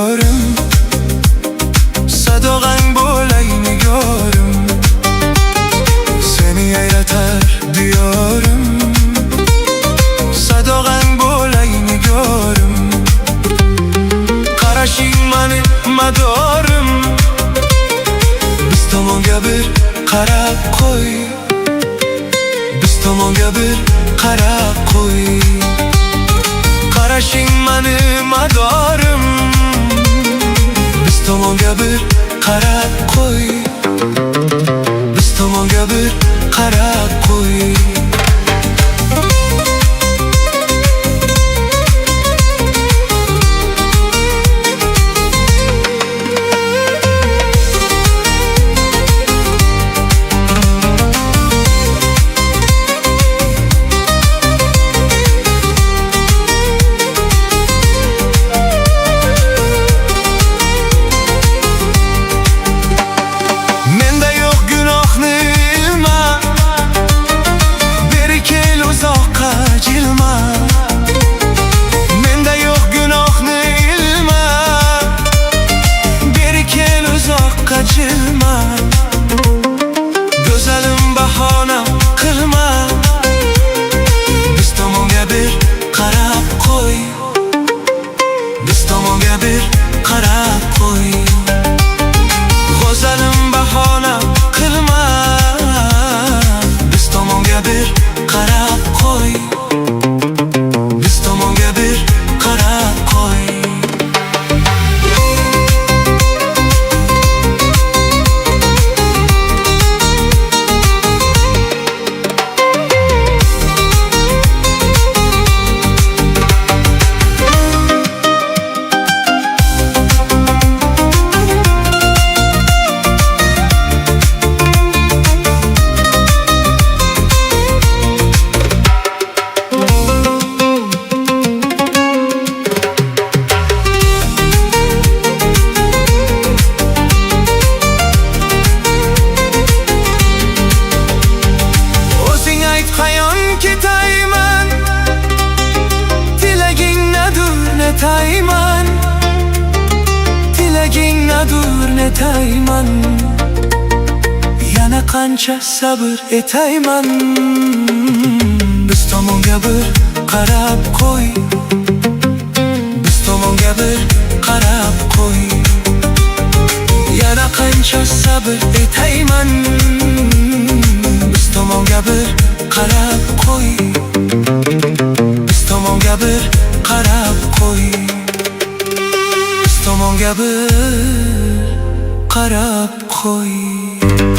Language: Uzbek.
diyorum. Sadog'ang bo'lay nigorim, seni yayratar diyorum. Sadog'ang bo'lay nigorim, qarashing mani madorim. Biz tomonga bir qarab qo'y, biz tomonga bir qarab qo'y. Qarashing mani madorim, biz tomonga bir qarab qo'y, biz tomonga bir qarab qo'y. Güzelim bahona kılma, biz tomonga bir qarab qo'y, biz tomonga bir qarab qo'y. Güzelim bahona kılma, biz tomonga bir qarab qo'y, biz tomonga bir qarab qo'y. Tayman, tilaging nadur netayman, yana qancha sabr etayman. Biz tomonga bir qarab qo'y, biz tomonga bir qarab qo'y. Yana qancha sabr etayman, biz tomonga bir qarab qo'y, biz tomonga bir qarab qo'y, biz tomonga bir qarab qo'y.